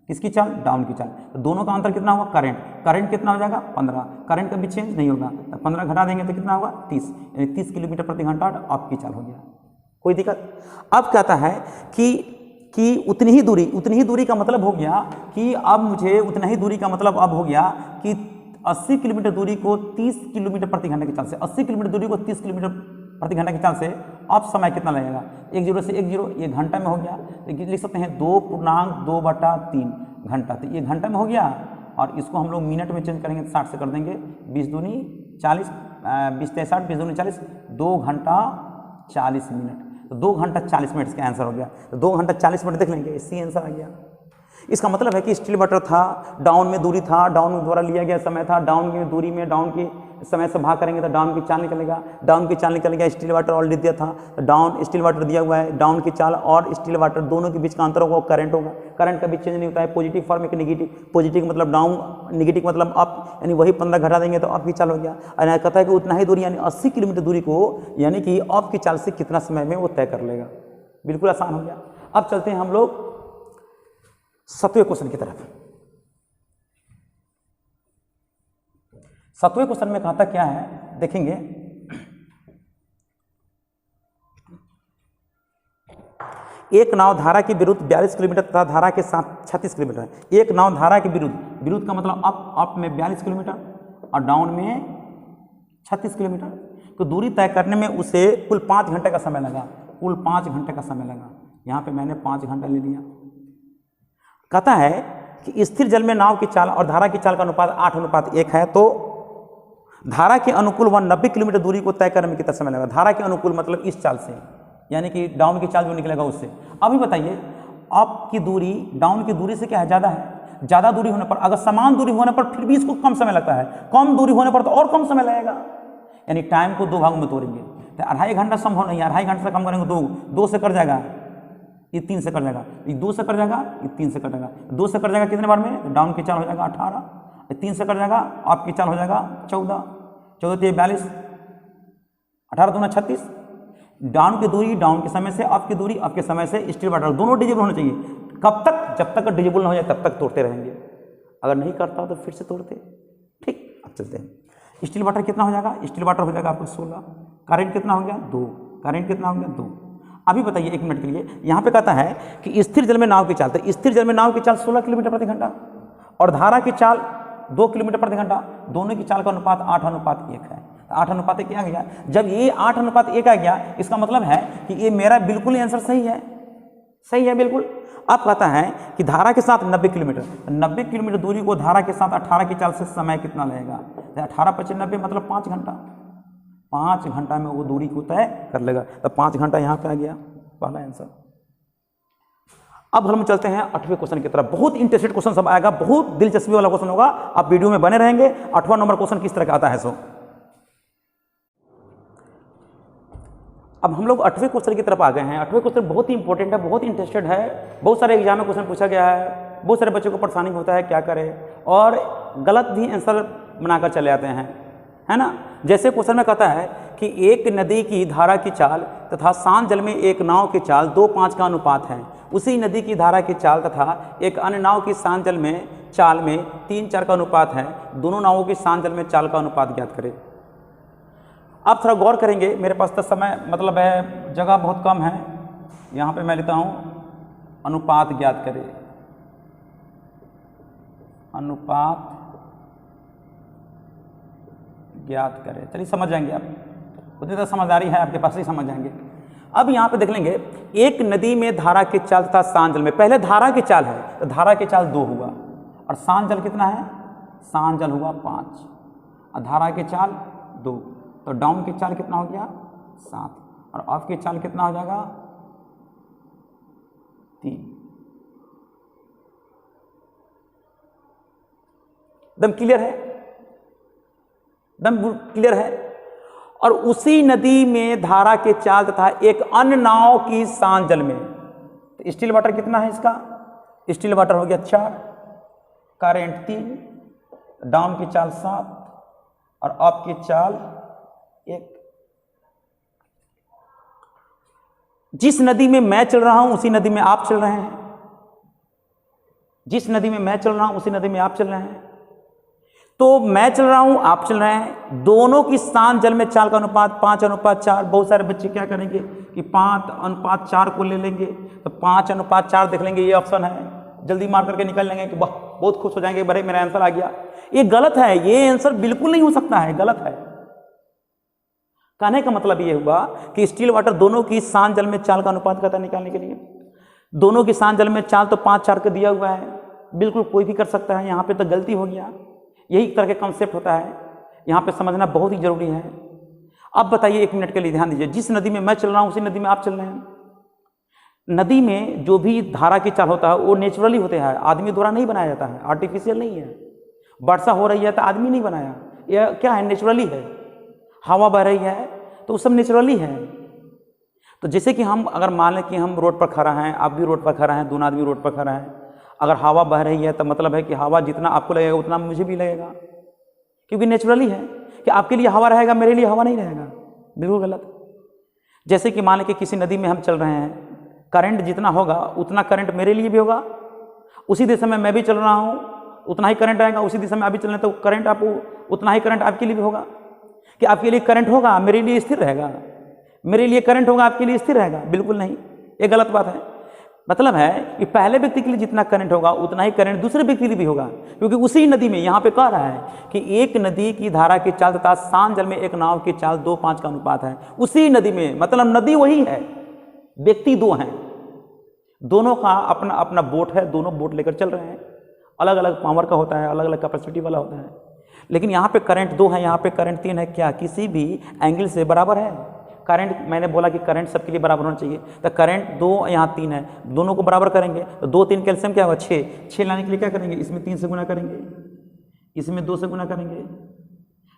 किसकी चाल? डाउन की चाल। तो दोनों का अंतर कितना हुआ? करंट, करंट कितना हो जाएगा? 15, करंट कभी चेंज नहीं होगा, तो 15 घटा देंगे तो कितना होगा? 30, यानी 30 किलोमीटर प्रति घंटा आपकी चाल हो गया। कोई दिक्कत? अब कहता है कि उतनी ही दूरी का मतलब हो गया कि अब मुझे उतना ही दूरी का मतलब अब हो गया कि 80 किलोमीटर दूरी को 30 किलोमीटर प्रति घंटे की चाल से, 80 किलोमीटर दूरी को 30 किलोमीटर प्रति घंटा की चाल से अब समय कितना लगेगा? 1 0 से 1 0, ये घंटा में हो गया, तो लिख सकते हैं 2.2/3 घंटा, तो ये घंटा में हो गया। और इसको हम लोग मिनट में चेंज करेंगे तो 60 से कर देंगे, 20 दूनी 40, 20 × 60, 20 दूनी 40, 2 घंटा 40 मिनट, तो 2 घंटा 40 मिनट इसका आंसर हो गया। तो 2 घंटा 40 मिनट देख लेंगे, इससे आंसर आ गया। इसका मतलब है कि स्टील वाटर था, डाउन में दूरी था, डाउन द्वारा लिया गया समय था, डाउन की दूरी में डाउन की समय से भाग करेंगे तो डाउन की चाल निकलेगा, डाउन की चाल निकलेगा। स्टील वाटर ऑलरेडी दिया था, तो डाउन स्टील वाटर दिया हुआ है, डाउन की चाल और स्टील वाटर दोनों के बीच का अंतर होगा, करंट होगा। करंट कभी चेंज नहीं होता है, पॉजिटिव फॉर्म एक नेगेटिव, पॉजिटिव मतलब डाउन, नेगेटिव मतलब अप, यानी वही 15 घटा देंगे तो अप की चाल हो गया। और कहता है कि उतना ही दूरी यानी 80 किलोमीटर दूरी को यानी कि अप की चाल से कितना समय में वो तय कर लेगा। बिल्कुल आसान हो गया। अब चलते हैं हम लोग 7वें क्वेश्चन की तरफ। 7वें क्वेश्चन में कहता क्या है देखेंगे। एक नाव धारा के विरुद्ध 42 किलोमीटर तथा धारा के साथ 36 किलोमीटर। एक नाव धारा के विरुद्ध, विरुद्ध का मतलब अप में 42 किलोमीटर और डाउन में 36 किलोमीटर, तो दूरी तय करने में उसे कुल 5 घंटे का समय लगा, कुल 5 घंटे का समय लगा। यहाँ पे मैंने 5 घंटा ले लिया। कहता है कि स्थिर जल में नाव की चाल और धारा की चाल का अनुपात 8:1 है, तो धारा के अनुकूल वह 90 किलोमीटर दूरी को तय करने में कितना समय लगा? धारा के अनुकूल मतलब इस चाल से, यानी कि डाउन की चाल जो निकलेगा उससे। अभी बताइए, अप की दूरी डाउन की दूरी से क्या है? ज़्यादा है। ज़्यादा दूरी होने पर, अगर समान दूरी होने पर फिर भी इसको कम समय लगता है, कम दूरी होने पर तो और कम समय लगेगा। यानी टाइम को 2 भागों में तोड़ेंगे तो 2.5 घंटा संभव नहीं है, 2.5 घंटे से कम करेंगे 2 से कट जाएगा, ये 3 से कट जाएगा, ये 2 से कट जाएगा, ये 3 से कट जाएगा, 2 से कट जाएगा कितने बार में? डाउन की चाल हो जाएगा 18, 3 से कट जाएगा, अप की चाल हो जाएगा 14, 14 तो 42, 18 दूना 36। डाउन की दूरी डाउन के समय से, अप की दूरी अप के समय से, स्टील वाटर दोनों डिजिबल होने चाहिए। कब तक? जब तक डिजिबल ना हो जाए तब तक तोड़ते रहेंगे, अगर नहीं करता तो फिर से तोड़ते। ठीक, अब चलते हैं। स्टील वाटर कितना हो जाएगा? स्टील वाटर हो जाएगा आपको 16। करंट कितना हो गया? 2। करंट कितना हो गया? 2। अभी बताइए 1 मिनट के लिए, यहाँ पे कहता है कि स्थिर जल में नाव की चाल, तो स्थिर जल में नाव की चाल 16 किलोमीटर प्रति घंटा और धारा की चाल 2 किलोमीटर प्रति घंटा, दोनों की चाल का अनुपात 8:1 है। 8:1 आ गया। जब ये 8:1 आ गया, इसका मतलब है कि ये मेरा बिल्कुल आंसर सही है, सही है बिल्कुल। अब कहता है कि धारा के साथ 90 किलोमीटर, 90 किलोमीटर दूरी को धारा के साथ 18 की चाल से समय कितना लगेगा? 18 × 90 मतलब 5 घंटा। 5 घंटा में वो दूरी को तय कर लेगा, तो 5 घंटा यहाँ पे आ गया पहला आंसर। अब हम चलते हैं 8वें क्वेश्चन की तरफ। बहुत इंटरेस्टेड क्वेश्चन सब आएगा, बहुत दिलचस्पी वाला क्वेश्चन होगा, आप वीडियो में बने रहेंगे। 8वां नंबर क्वेश्चन किस तरह का आता है सो। अब हम लोग 8वें क्वेश्चन की तरफ आ गए हैं। 8वें क्वेश्चन बहुत ही इंपॉर्टेंट है, बहुत इंटरेस्टेड है, बहुत सारे एग्जाम में क्वेश्चन पूछा गया है, बहुत सारे बच्चों को परेशानी होता है क्या करें, और गलत भी आंसर बनाकर चले आते हैं, है ना। जैसे क्वेश्चन में कहता है कि एक नदी की धारा की चाल तथा शांत जल में एक नाव की चाल 2:5 का अनुपात है। उसी नदी की धारा की चाल तथा एक अन्य नाव की शांत जल में चाल में 3:4 का अनुपात है। दोनों नावों की शांत जल में चाल का अनुपात ज्ञात करें। आप थोड़ा गौर करेंगे, मेरे पास तो समय मतलब है जगह बहुत कम है, यहाँ पे मैं लेता हूँ अनुपात ज्ञात करें। अनुपात ज्ञात करें, चलिए समझ जाएंगे आप, उतनी तो समझदारी है आपके पास, ही समझ जाएंगे। अब यहाँ पे देख लेंगे, एक नदी में धारा की चाल तथा शांत जल में, पहले धारा की चाल है तो धारा की चाल 2 हुआ, और शांत जल कितना है? शांत जल हुआ 5 और धारा की चाल 2, तो डाउन की चाल कितना हो गया? 7 और अप की चाल कितना हो जाएगा? 3। एकदम क्लियर है, एकदम क्लियर है। और उसी नदी में धारा के चाल तथा एक अन्य नाव की सांझ जल में, तो स्टिल वाटर कितना है इसका, स्टिल वाटर हो गया 4, करेंट 3, डाउन की चाल 7 और अप की चाल 1। जिस नदी में मैं चल रहा हूं उसी नदी में आप चल रहे हैं, जिस नदी में मैं चल रहा हूं उसी नदी में आप चल रहे हैं। तो मैं चल रहा हूं, आप चल रहे हैं, दोनों की सांझ जल में चाल का अनुपात 5:4। बहुत सारे बच्चे क्या करेंगे कि 5:4 को ले लेंगे, तो 5:4 देख लेंगे, ये ऑप्शन है, जल्दी मार करके निकल लेंगे कि वाह, बहुत खुश हो जाएंगे, बड़े मेरा आंसर आ गया। ये गलत है, ये आंसर बिल्कुल नहीं हो सकता है, गलत है। कहने का मतलब ये हुआ कि स्टिल वाटर दोनों की सांझ जल में चाल का अनुपात कहता है निकालने के लिए। दोनों की सांझ जल में चाल तो 5:4 का दिया हुआ है, बिल्कुल कोई भी कर सकता है, यहाँ पे तो गलती हो गया। यही एक तरह का कॉन्सेप्ट होता है, यहाँ पे समझना बहुत ही जरूरी है। अब बताइए, 1 मिनट के लिए ध्यान दीजिए, जिस नदी में मैं चल रहा हूँ उसी नदी में आप चल रहे हैं। नदी में जो भी धारा की चाल होता है वो नेचुरली होते हैं, आदमी द्वारा नहीं बनाया जाता है, आर्टिफिशियल नहीं है। वर्षा हो रही है तो आदमी नहीं बनाया, यह क्या है, नेचुरली है। हवा बह रही है तो वो सब नेचुरली है। तो जैसे कि हम अगर मान लें कि हम रोड पर खड़ा हैं, आप भी रोड पर खड़ा हैं, दोनों आदमी रोड पर खड़ा हैं, अगर हवा बह रही है तो मतलब है कि हवा जितना आपको लगेगा उतना मुझे भी लगेगा, क्योंकि नेचुरली है कि आपके लिए हवा रहेगा, मेरे लिए हवा नहीं रहेगा, बिल्कुल गलत। जैसे कि मान लें कि किसी नदी में हम चल रहे हैं, करंट जितना होगा उतना करंट मेरे लिए भी होगा, उसी दिशा में मैं भी चल रहा हूँ उतना ही करंट आएगा, उसी दिशा में आप भी चल रहे हैं तो करंट आपको उतना ही करंट आपके लिए भी होगा। कि आपके लिए करंट होगा मेरे लिए स्थिर रहेगा, मेरे लिए करंट होगा आपके लिए स्थिर रहेगा, बिल्कुल नहीं, ये गलत बात है। मतलब है कि पहले व्यक्ति के लिए जितना करंट होगा उतना ही करंट दूसरे व्यक्ति के लिए भी होगा, क्योंकि उसी नदी में यहाँ पे कह रहा है कि एक नदी की धारा की चाल तथा सांझ जल में एक नाव की चाल 2:5 का अनुपात है। उसी नदी में, मतलब नदी वही है, व्यक्ति 2 हैं, दोनों का अपना अपना बोट है, दोनों बोट लेकर चल रहे हैं, अलग अलग पावर का होता है, अलग अलग कैपेसिटी वाला होता है। लेकिन यहाँ पे करंट 2 है, यहाँ पे करंट 3 है, क्या किसी भी एंगल से बराबर है? करंट, मैंने बोला कि करंट सबके लिए बराबर होना चाहिए, तो करंट 2 यहाँ 3 है, दोनों को बराबर करेंगे तो 2 3 कैल्शियम क्या होगा 6 लाने के लिए क्या करेंगे, इसमें 3 से गुना करेंगे, इसमें 2 से गुना करेंगे,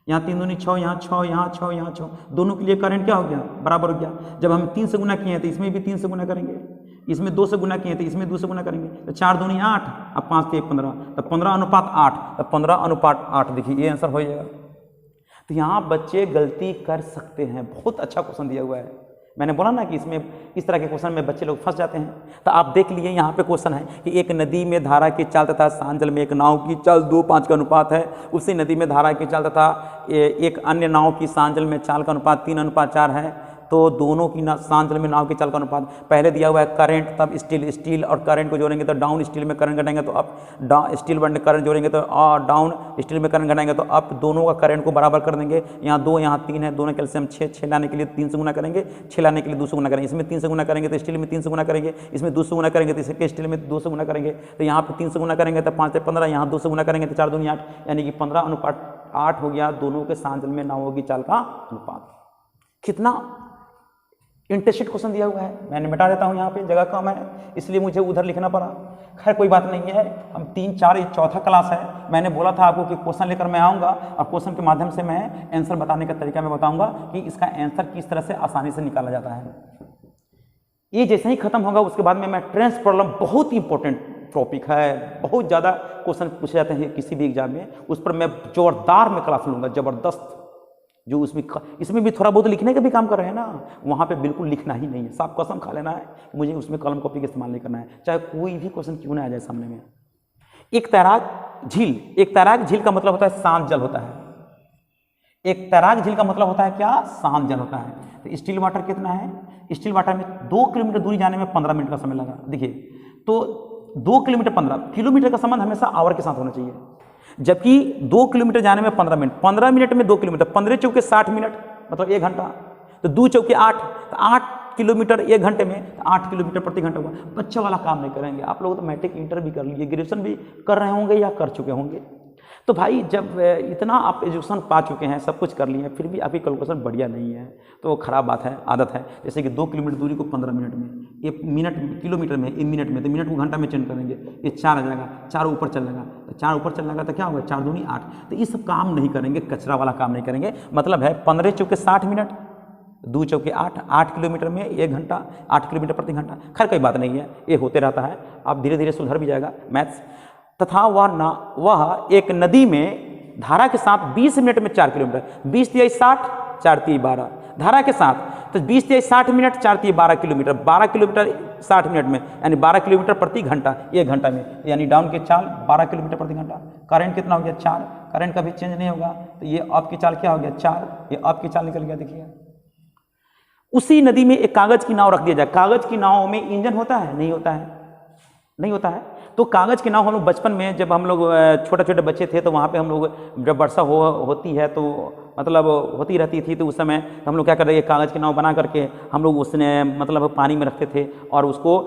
यहाँ 3 दूनी 6, यहाँ 6, यहाँ 6, यहाँ 6, दोनों के लिए करंट क्या हो गया, बराबर हो गया। जब हम 3 से गुना किए हैं तो इसमें भी 3 से गुना करेंगे, इसमें 2 से गुना किए तो इसमें 2 से गुना करेंगे, तो 4 दूनी 8, अब 5 से 15, तो 15:8, तो 15:8 देखिए ये आंसर हो जाएगा। तो यहाँ बच्चे गलती कर सकते हैं, बहुत अच्छा क्वेश्चन दिया हुआ है। मैंने बोला ना कि इसमें इस तरह के क्वेश्चन में बच्चे लोग फंस जाते हैं। तो आप देख लिए यहाँ पे क्वेश्चन है कि एक नदी में धारा की चाल तथा सांझ जल में एक नाव की चाल 2:5 का अनुपात है। उसी नदी में धारा की चाल तथा एक अन्य नाव की सांझ जल में चाल का अनुपात 3:4 है। तो दोनों की सांझ जल में नाव की चाल का अनुपात पहले दिया हुआ है करंट, तब स्टील और करंट को जोड़ेंगे तो डाउन स्टील में करंट घटाएंगे तो अप, स्टील में करंट जोड़ेंगे तो डाउन स्टील में करंट घटाएंगे तो अप, दोनों का करंट को बराबर कर देंगे। यहाँ 2 यहाँ 3 है, दोनों कैल्शियम 6 लाने के लिए 3 से गुना करेंगे, 6 लाने के लिए 2 से गुना करेंगे, इसमें 3 से गुना करेंगे तो स्टील में 3 से गुना करेंगे, इसमें 2 से गुना करेंगे तो इसके स्टील में 2 से गुना करेंगे, तो यहाँ पर 3 से गुना करेंगे तो 5 से 15, यहाँ 2 से गुना करेंगे तो 4 दूनी 8, यानी कि 15:8 हो गया दोनों के सांझ जल में नावों की चाल का अनुपात। कितना इंटरेस्टेड क्वेश्चन दिया हुआ है, मैंने मिटा देता हूँ, यहाँ पे जगह कम है इसलिए मुझे उधर लिखना पड़ा। खैर कोई बात नहीं है, हम 3 4 ये चौथा क्लास है। मैंने बोला था आपको कि क्वेश्चन लेकर मैं आऊँगा और क्वेश्चन के माध्यम से मैं आंसर बताने का तरीका मैं बताऊँगा कि इसका आंसर किस तरह से आसानी से निकाला जाता है। ये जैसे ही खत्म होगा उसके बाद में मैं ट्रेंस प्रॉब्लम, बहुत ही इंपॉर्टेंट टॉपिक है, बहुत ज़्यादा क्वेश्चन पूछे जाते हैं किसी भी एग्जाम में, उस पर मैं जोरदार में क्लास लूँगा, ज़बरदस्त। जो उसमें इसमें भी थोड़ा बहुत लिखने का भी काम कर रहे हैं ना, वहाँ पे बिल्कुल लिखना ही नहीं है, साफ कसम खा लेना है, मुझे उसमें कलम कॉपी का इस्तेमाल नहीं करना है, चाहे कोई भी क्वेश्चन क्यों ना आ जाए सामने में। एक तैराक झील का मतलब होता है शांत जल होता है। एक तैराक झील का मतलब होता है क्या, शांत जल होता है। तो स्टिल वाटर कितना है, स्टिल वाटर में 2 किलोमीटर दूरी जाने में 15 मिनट का समय लगा। देखिए तो 2 किलोमीटर 15 किलोमीटर का संबंध हमेशा आवर के साथ होना चाहिए, जबकि 2 किलोमीटर जाने में 15 मिनट, 15 मिनट में 2 किलोमीटर, 15 चौके 60 मिनट, मतलब 1 घंटा, तो 2 चौके 8, तो 8 किलोमीटर 1 घंटे में, तो 8 किलोमीटर प्रति घंटा हुआ। बच्चा वाला काम नहीं करेंगे आप लोग, तो मैट्रिक इंटर भी कर लिए, ग्रेजुएशन भी कर रहे होंगे या कर चुके होंगे। तो भाई जब इतना आप एजुकेशन पा चुके हैं, सब कुछ कर लिए हैं, फिर भी आपकी कैलकुलेशन बढ़िया नहीं है तो खराब बात है, आदत है। जैसे कि 2 किलोमीटर दूरी को 15 मिनट में, 1 मिनट किलोमीटर में 1 मिनट में, तो मिनट को घंटा में चेंज करेंगे, ये 4 आ जाएगा, 4 ऊपर चल जाएगा, तो 4 ऊपर चल जाएगा तो क्या होगा, 4 दूनी 8। तो ये सब काम नहीं करेंगे, कचरा वाला काम नहीं करेंगे। मतलब है 15 चौके 60 मिनट, 2 चौके 8, 8 किलोमीटर में 1 घंटा, 8 किलोमीटर प्रति घंटा। खैर कोई बात नहीं है, ये होते रहता है, आप धीरे धीरे सुधर भी जाएगा मैथ्स। तथा वह एक नदी में धारा के साथ 20 मिनट में 4 किलोमीटर, 20 × 60, 4 × 12 धारा के साथ, तो 20 × 60 मिनट, 4 × 12 किलोमीटर, 12 किलोमीटर 60 मिनट में, यानी 12 किलोमीटर प्रति घंटा, 1 घंटा में, यानी डाउन की चाल 12 किलोमीटर प्रति घंटा। करंट कितना हो गया, 4, करंट कभी चेंज नहीं होगा, तो ये अप की चाल क्या हो गया, 4, ये अप की चाल निकल गया। देखिए उसी नदी में एक कागज की नाव रख दिया जाए। कागज की नाव में इंजन होता है, नहीं होता है, नहीं होता है। तो कागज़ की नाव हम लोग बचपन में, जब हम लोग छोटे छोटे बच्चे थे, तो वहाँ पे हम लोग जब वर्षा होती है तो मतलब होती रहती थी, तो उस समय हम लोग क्या करते थे, कागज़ की नाव बना करके हम लोग उसने मतलब पानी में रखते थे, और उसको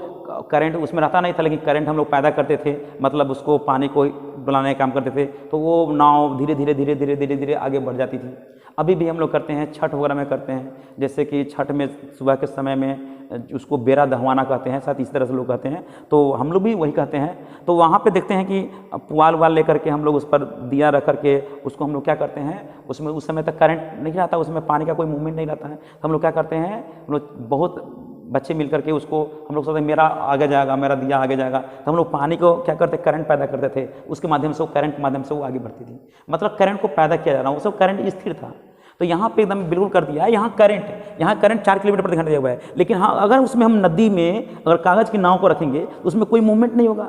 करंट उसमें रहता नहीं था, लेकिन करंट हम लोग पैदा करते थे, मतलब उसको पानी को बुलाने का काम करते थे, तो वो नाव धीरे धीरे धीरे धीरे धीरे धीरे आगे बढ़ जाती थी। अभी भी हम लोग करते हैं, छठ वगैरह में करते हैं, जैसे कि छठ में सुबह के समय में उसको बेरा दहवाना कहते हैं, शायद इस तरह से लोग कहते हैं, तो हम लोग भी वही कहते हैं। तो वहाँ पे देखते हैं कि पुआल वाल लेकर के हम लोग उस पर दिया रख करके उसको हम लोग क्या करते हैं, उसमें उस समय तक करंट नहीं रहता, उसमें पानी का कोई मूवमेंट नहीं रहता है, तो हम लोग क्या करते हैं, हम लोग बहुत बच्चे मिल करके उसको हम लोग सोचते हैं मेरा आगे जाएगा, मेरा दिया आगे जाएगा, तो हम लोग पानी को क्या करते, करंट पैदा करते थे, उसके माध्यम से वो करंट के माध्यम से वो आगे बढ़ती थी, मतलब करंट को पैदा किया जा रहा है, वो सब करंट स्थिर था। तो यहाँ पे एकदम बिल्कुल कर दिया है, यहाँ करंट 4 किलोमीटर प्रति घंटा दिया हुआ है, लेकिन हाँ अगर उसमें हम नदी में अगर कागज़ की नाव को रखेंगे उसमें कोई मूवमेंट नहीं होगा,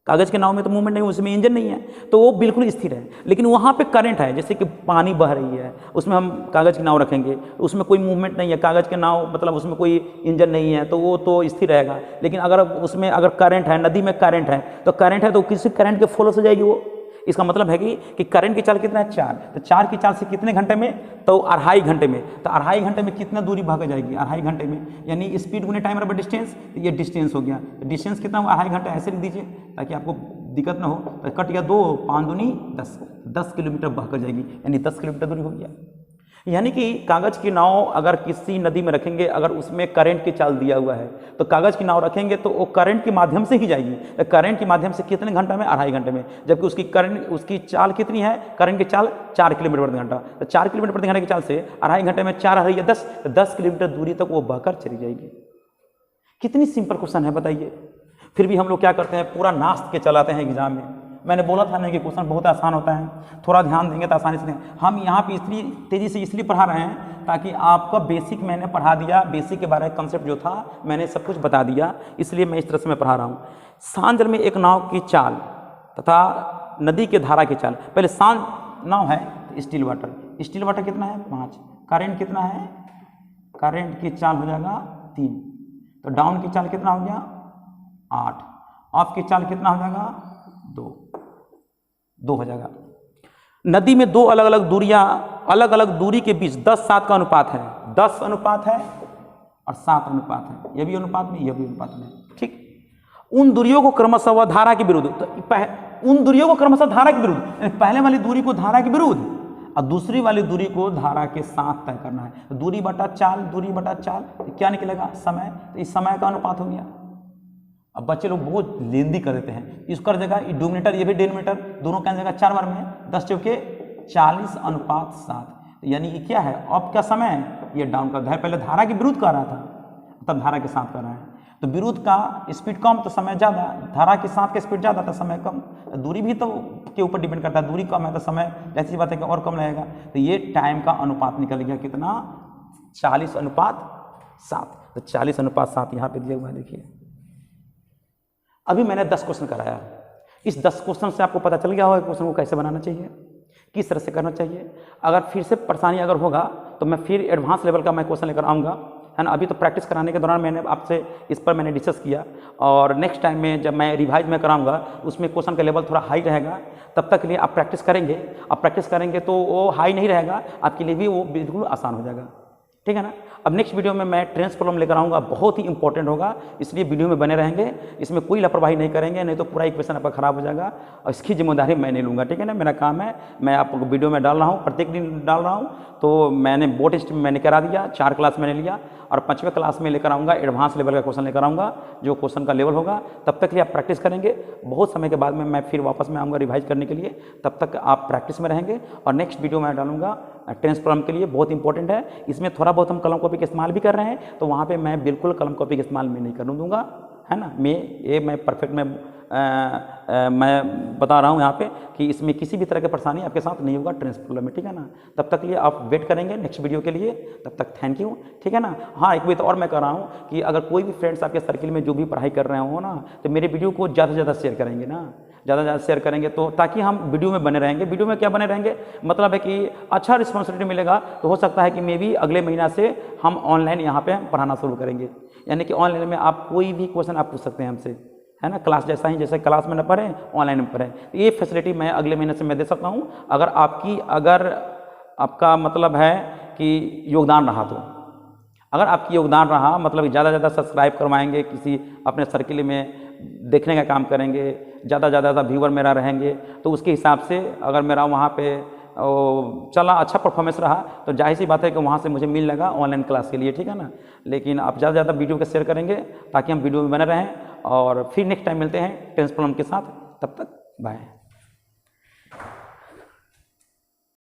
कागज़ के नाव में तो मूवमेंट नहीं, उसमें इंजन नहीं है, तो वो बिल्कुल स्थिर है। लेकिन वहाँ पे करंट है, जैसे कि पानी बह रही है, उसमें हम कागज़ की नाव रखेंगे, उसमें कोई मूवमेंट नहीं है, कागज़ के नाव मतलब उसमें कोई इंजन नहीं है, तो वो तो स्थिर रहेगा। लेकिन अगर उसमें अगर करंट है, नदी में करंट है, तो किसी करंट के फॉलो से जाएगी वो। इसका मतलब है कि करंट की चाल कितना है, 4, तो 4 की चाल से कितने घंटे में, तो 2.5 घंटे में, तो 2.5 घंटे में कितना दूरी भाग जाएगी, 2.5 घंटे में, यानी स्पीड गुने टाइम बराबर डिस्टेंस, तो ये डिस्टेंस हो गया। डिस्टेंस कितना हुआ, 2.5 घंटे, ऐसे लिख दीजिए ताकि आपको दिक्कत ना हो। तो कट गया 2, 5 दूनी 10, 10 किलोमीटर बह कर जाएगी, यानी 10 किलोमीटर दूरी हो गया। यानी कि कागज़ की नाव अगर किसी नदी में रखेंगे, अगर उसमें करंट की चाल दिया हुआ है, तो कागज़ की नाव रखेंगे तो वो करंट के माध्यम से ही जाएगी। करंट के माध्यम से कितने घंटा में, 2.5 घंटे में, जबकि उसकी चाल कितनी है, करंट की चाल 4 किलोमीटर प्रति घंटा, तो 4 किलोमीटर प्रति घंटे की चाल से 2.5 घंटे में 4 है 10, तो 10 किलोमीटर दूरी तक वो बहकर चली जाएगी। कितनी सिंपल क्वेश्चन है बताइए। फिर भी हम लोग क्या करते हैं, पूरा नाश्त के चलाते हैं एग्जाम में। मैंने बोला था ना कि क्वेश्चन बहुत आसान होता है, थोड़ा ध्यान देंगे तो आसानी से। हम यहाँ पे इसलिए तेज़ी से इसलिए पढ़ा रहे हैं ताकि आपका बेसिक मैंने पढ़ा दिया, बेसिक के बारे में कंसेप्ट जो था मैंने सब कुछ बता दिया, इसलिए मैं इस तरह से मैं पढ़ा रहा हूँ। शांत जल में एक नाव की चाल तथा नदी के धारा की चाल। पहले शांत नाव है तो स्टिल वाटर कितना है, 5, करंट कितना है, करंट की चाल हो जाएगा 3, तो डाउन की चाल कितना हो गया 8, ऑफ की चाल कितना हो जाएगा 2 हो जाएगा। नदी में 2 अलग अलग दूरी के बीच 10:7 का अनुपात है, 10 अनुपात है और 7 अनुपात है, ये भी अनुपात में, ये भी अनुपात में, ठीक। उन दूरियों को क्रमशः धारा के विरुद्ध, तो उन दूरियों को क्रमशः धारा के विरुद्ध, पहले वाली दूरी को धारा के विरुद्ध और दूसरी वाली दूरी को धारा के साथ तय करना है। तो दूरी बटा चाल तो क्या निकलेगा, समय, तो इस समय का अनुपात हो गया। अब बच्चे लोग बहुत लेंदी कर देते हैं, इसका जगह डिनोमिनेटर, ये भी डिनोमिनेटर, दोनों का जगह 4 बार में 10 चौके 40:7, यानी कि क्या है, अब क्या समय है, ये डाउन का, पहले धारा के विरुद्ध कर रहा था, तब धारा के साथ कर रहा है, तो विरुद्ध का स्पीड कम तो समय ज़्यादा, धारा के साथ का स्पीड ज़्यादा तो समय कम। दूरी भी तो के ऊपर डिपेंड करता है, दूरी कम है तो समय जैसी बात है कि और कम रहेगा। तो ये टाइम का अनुपात निकल गया कितना, 40:7, तो 40:7 यहाँ पे दिया हुआ है। देखिए अभी मैंने 10 क्वेश्चन कराया, इस 10 क्वेश्चन से आपको पता चल गया होगा क्वेश्चन को कैसे बनाना चाहिए, किस तरह से करना चाहिए। अगर फिर से परेशानी अगर होगा तो मैं फिर एडवांस लेवल का मैं क्वेश्चन लेकर आऊँगा, है ना। अभी तो प्रैक्टिस कराने के दौरान मैंने आपसे इस पर मैंने डिस्कस किया, और नेक्स्ट टाइम में जब मैं रिवाइज में कराऊंगा उसमें क्वेश्चन का लेवल थोड़ा हाई रहेगा। तब तक के लिए आप प्रैक्टिस करेंगे, तो वो हाई नहीं रहेगा, आपके लिए भी वो बिल्कुल आसान हो जाएगा, ठीक है ना। अब नेक्स्ट वीडियो में मैं ट्रेंस प्रॉब्लम लेकर आऊँगा, बहुत ही इंपॉर्टेंट होगा, इसलिए वीडियो में बने रहेंगे। इसमें कोई लापरवाही नहीं करेंगे, नहीं तो पूरा इक्वेशन आपका खराब हो जाएगा और इसकी जिम्मेदारी मैं नहीं लूँगा, ठीक है ना। मेरा काम है, मैं आपको वीडियो में डाल रहा हूँ, प्रत्येक दिन डाल रहा हूँ। तो मैंने बोर्ड टेस्ट मैंने करा दिया, 4 क्लास मैंने लिया और 5वें क्लास में लेकर आऊँगा, एडवांस लेवल का क्वेश्चन लेकर आऊँगा, जो क्वेश्चन का लेवल होगा। तब तक लिए आप प्रैक्टिस करेंगे, बहुत समय के बाद में मैं फिर वापस में आऊँगा रिवाइज करने के लिए, तब तक आप प्रैक्टिस में रहेंगे। और नेक्स्ट वीडियो मैं डालूंगा टेंस प्रॉब्लम के लिए, बहुत इंपॉर्टेंट है। इसमें थोड़ा बहुत हम कलम कॉपी का इस्तेमाल भी कर रहे हैं, तो वहाँ पे मैं बिल्कुल कलम कॉपी का इस्तेमाल मैं नहीं करने दूंगा, है ना। मैं परफेक्ट मैं बता रहा हूँ यहाँ पे कि इसमें किसी भी तरह की परेशानी आपके साथ नहीं होगा ट्रेंस प्रॉब्लम में, ठीक है ना। तब तक लिए आप वेट करेंगे नेक्स्ट वीडियो के लिए, तब तक थैंक यू, ठीक है ना। हाँ, एक बात और मैं कर रहा हूँ कि अगर कोई भी फ्रेंड्स आपके सर्किल में जो भी पढ़ाई कर रहे हो ना, तो मेरे वीडियो को ज़्यादा से ज़्यादा शेयर करेंगे ना, ज़्यादा से ज़्यादा शेयर करेंगे, तो ताकि हम वीडियो में बने रहेंगे। वीडियो में क्या बने रहेंगे, मतलब है कि अच्छा रिस्पॉन्सिबिलिटी मिलेगा, तो हो सकता है कि मे भी अगले महीना से हम ऑनलाइन यहाँ पे पढ़ाना शुरू करेंगे, यानी कि ऑनलाइन में आप कोई भी क्वेश्चन आप पूछ सकते हैं हमसे, है ना। क्लास जैसा ही, जैसे क्लास में न पढ़ें ऑनलाइन में पढ़ें, ये फैसिलिटी मैं अगले महीने से मैं दे सकता हूँ, अगर आपका मतलब है कि योगदान रहा। तो अगर आपकी योगदान रहा, मतलब ज़्यादा से ज़्यादा सब्सक्राइब करवाएंगे, किसी अपने सर्किल में देखने का काम करेंगे, ज़्यादा व्यूअर मेरा रहेंगे, तो उसके हिसाब से अगर मेरा वहाँ पे चला अच्छा परफॉर्मेंस रहा, तो जाहिर सी बात है कि वहाँ से मुझे मिल लगा ऑनलाइन क्लास के लिए, ठीक है ना। लेकिन आप ज़्यादा से ज़्यादा वीडियो को शेयर करेंगे ताकि हम वीडियो में बने रहें, और फिर नेक्स्ट टाइम मिलते हैं टेंस प्रॉब्लम के साथ, तब तक बाय।